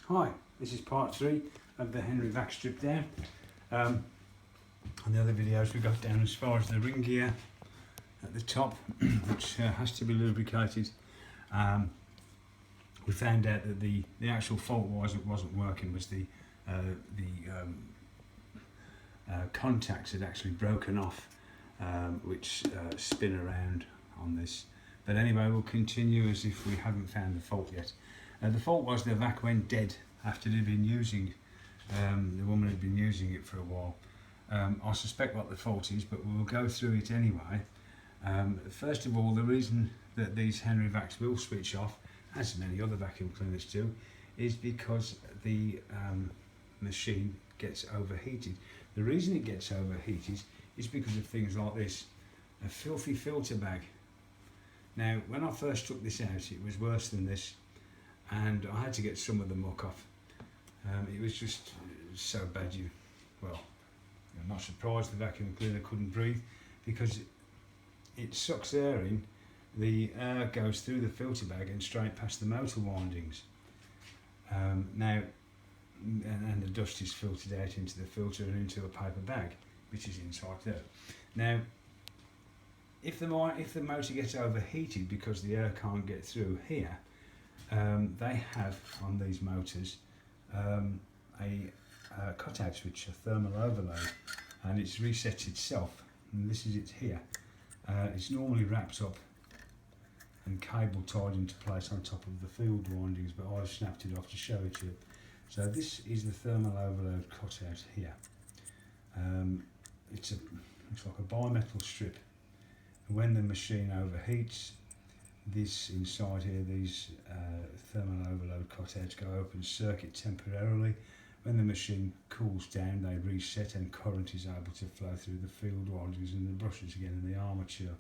Hi, this is part 3 of the Henry vac strip down. On the other videos we got down as far as the ring gear at the top, which has to be lubricated. We found out that the actual fault wasn't working, was the contacts had actually broken off, which spin around on this. But anyway, we'll continue as if we haven't found the fault yet. The fault was the vac went dead after they'd been using, the woman had been using it for a while. I suspect what the fault is, but we'll go through it anyway. First of all, the reason that these Henry vacs will switch off, as many other vacuum cleaners do, is because the machine gets overheated. The reason it gets overheated is because of things like this, a filthy filter bag. Now, when I first took this out, it was worse than this, and I had to get some of the muck off. It was just so bad. Well, I'm not surprised the vacuum cleaner couldn't breathe, because it sucks air in, the air goes through the filter bag and straight past the motor windings. Now, and the dust is filtered out into the filter and into a paper bag, which is inside there. Now, if the motor gets overheated because the air can't get through here, they have on these motors a cutout switch, a thermal overload, and it's reset itself, and this is it here. It's normally wrapped up and cable tied into place on top of the field windings, but I've snapped it off to show it to you. So this is the thermal overload cutout here. It's like a bimetal strip. When the machine overheats, this inside here, these thermal overload cutouts go open circuit temporarily. When the machine cools down, they reset and current is able to flow through the field windings and the brushes again in the armature.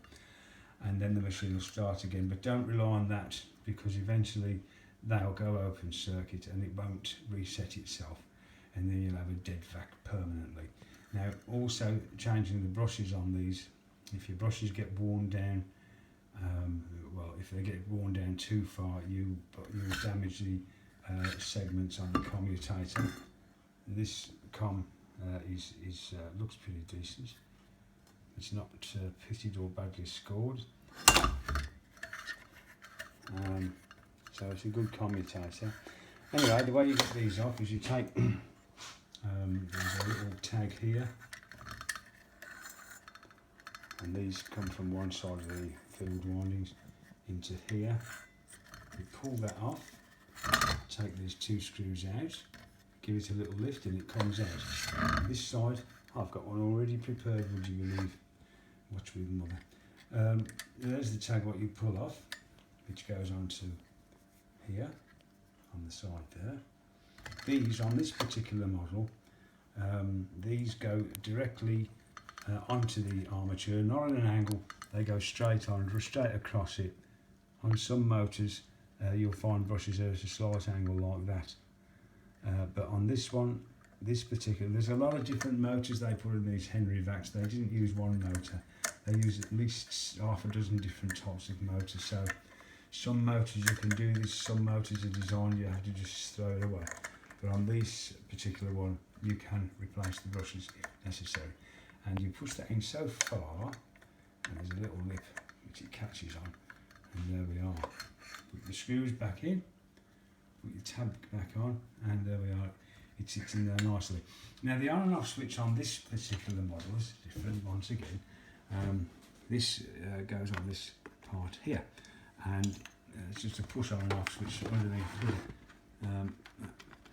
And then the machine will start again, but don't rely on that, because eventually they'll go open circuit and it won't reset itself, and then you'll have a dead vac permanently. Now, also changing the brushes on these, if your brushes get worn down, well, if they get worn down too far, you'll damage the segments on the commutator. This looks pretty decent. It's not pitted or badly scored. So it's a good commutator. Anyway, the way you get these off is you take, there's a little tag here, and these come from one side of the field windings into here. You pull that off, take these two screws out, give it a little lift, and it comes out. On this side, I've got one already prepared, would you believe? Watch with mother. There's the tag what you pull off, which goes onto here on the side there. These, on this particular model, these go directly onto the armature, not at an angle. They go straight on, straight across it. On some motors, you'll find brushes at a slight angle like that. But on this one, there's a lot of different motors they put in these Henry vacs. They didn't use one motor. They use at least half a dozen different types of motors. So some motors you can do this, some motors are designed you have to just throw it away. But on this particular one, you can replace the brushes if necessary. And you push that in so far, and there's a little lip which it catches on, and there we are. Put the screws back in, put your tab back on, and there we are. It sits in there nicely. Now, the on and off switch on this particular model is different once again. This goes on this part here, and it's just a push on and off switch underneath here. That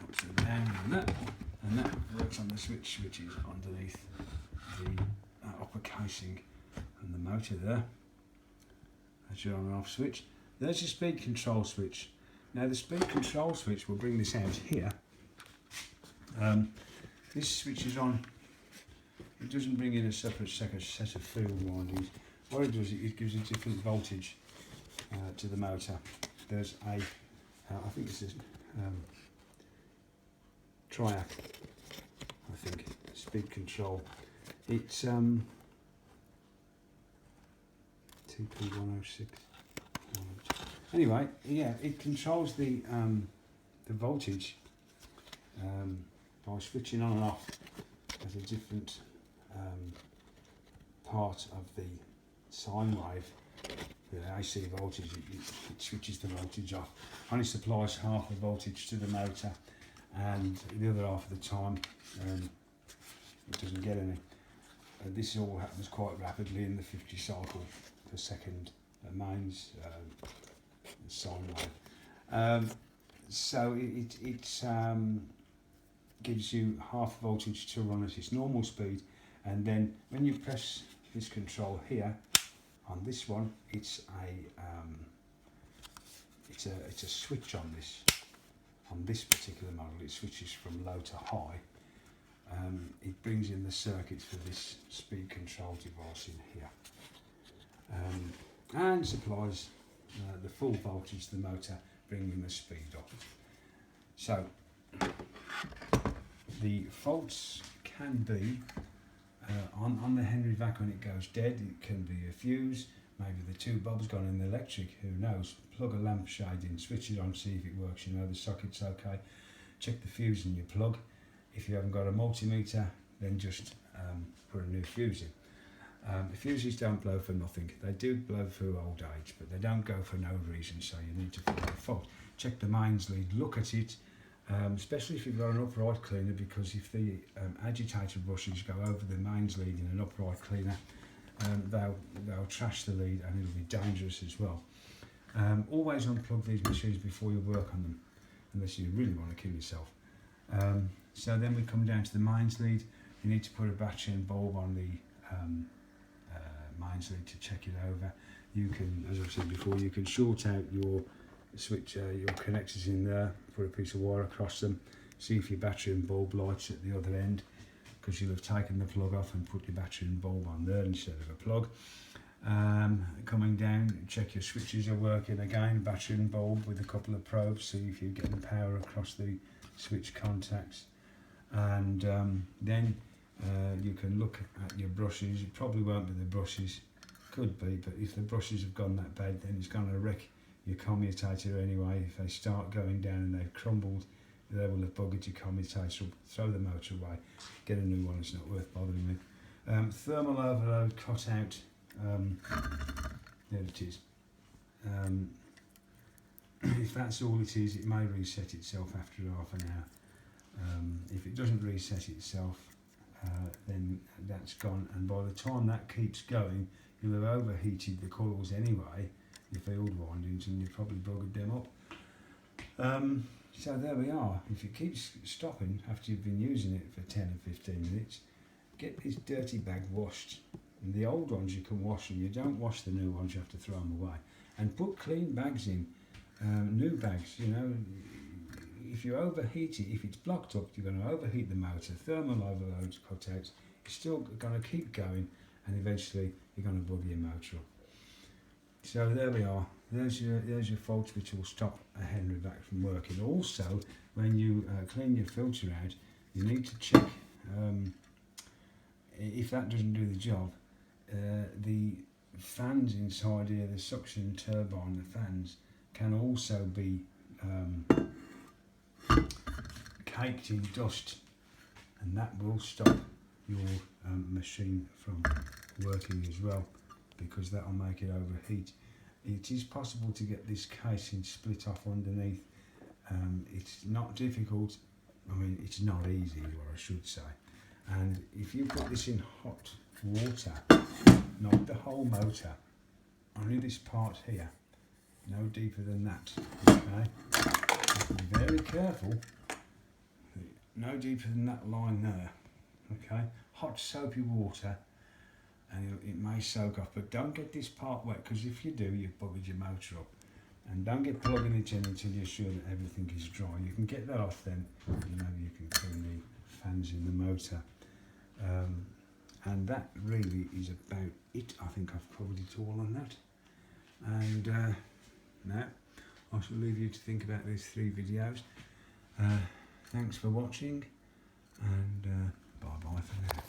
puts it down and that works on the switch, which is underneath the upper casing and the motor there. That's your on and off switch. There's your speed control switch. Now, the speed control switch will bring this out here. This switch is on. It doesn't bring in a separate set of field windings. What it does, it gives a different voltage to the motor. There's a, I think this is Triac, I think, speed control. It's TP106. Anyway, yeah, it controls the voltage by switching on and off at a different part of the sine wave, the AC voltage, it switches the voltage off. Only supplies half the voltage to the motor, and the other half of the time it doesn't get any. This all happens quite rapidly in the 50 cycle per second mains sine wave. So it gives you half voltage to run at its normal speed, and then when you press this control here on this one, it's a switch on this particular model. It switches from low to high. It brings in the circuits for this speed control device in here, and supplies the full voltage to the motor, bringing the speed up. So the faults can be on the Henry vac when it goes dead. It can be a fuse, maybe the two bulbs gone in the electric, who knows. Plug a lampshade in, switch it on, see if it works, you know the socket's okay. Check the fuse in your plug. If you haven't got a multimeter, then just put a new fuse in. The fuses don't blow for nothing. They do blow through old age, but they don't go for no reason, so you need to find the fault. Check the mains lead, look at it, especially if you've got an upright cleaner, because if the agitator brushes go over the mains lead in an upright cleaner, they'll trash the lead, and it'll be dangerous as well. Always unplug these machines before you work on them, unless you really want to kill yourself. So then we come down to the mains lead. You need to put a battery and bulb on the mains lead to check it over. You can, as I've said before, you can short out your switch, your connectors in there, put a piece of wire across them, see if your battery and bulb lights at the other end, because you'll have taken the plug off and put your battery and bulb on there instead of a plug. Coming down, check your switches are working again, battery and bulb with a couple of probes, see if you're getting power across the switch contacts. And then you can look at your brushes. It probably won't be the brushes, could be, but if the brushes have gone that bad, then it's going to wreck your commutator anyway. If they start going down and they've crumbled, they will have buggered your commutator up. Throw the motor away, get a new one, it's not worth bothering with. Thermal overload cut out, there it is. If that's all it is, it may reset itself after half an hour. If it doesn't reset itself, then that's gone, and by the time that keeps going, you'll have overheated the coils anyway, your field windings, and you've probably buggered them up. So there we are. If it keeps stopping after you've been using it for 10 or 15 minutes, get this dirty bag washed. And the old ones you can wash, and you don't wash the new ones, you have to throw them away. And put clean bags in, new bags, you know. If you overheat it, if it's blocked up, you're going to overheat the motor, thermal overloads cut out, you're still going to keep going, and eventually you're going to bug your motor up. So there we are, there's your faults which will stop a Henry vac from working. Also, when you clean your filter out, you need to check if that doesn't do the job. The fans inside here, the suction turbine, the fans, can also be caked in dust, and that will stop your machine from working as well, because that will make it overheat. It is possible to get this casing split off underneath. It's not difficult, I mean it's not easy, or I should say. And if you put this in hot water, not the whole motor, only this part here, no deeper than that, okay? Be very careful, no deeper than that line there, okay? Hot soapy water, and it may soak off, but don't get this part wet, because if you do, you've buggered your motor up. And don't get plugging it in until you're sure that everything is dry. You can get that off then, you know, you can clean the fans in the motor. And that really is about it. I think I've covered it all on that. And now I shall leave you to think about these 3 videos. Thanks for watching, and bye bye for now.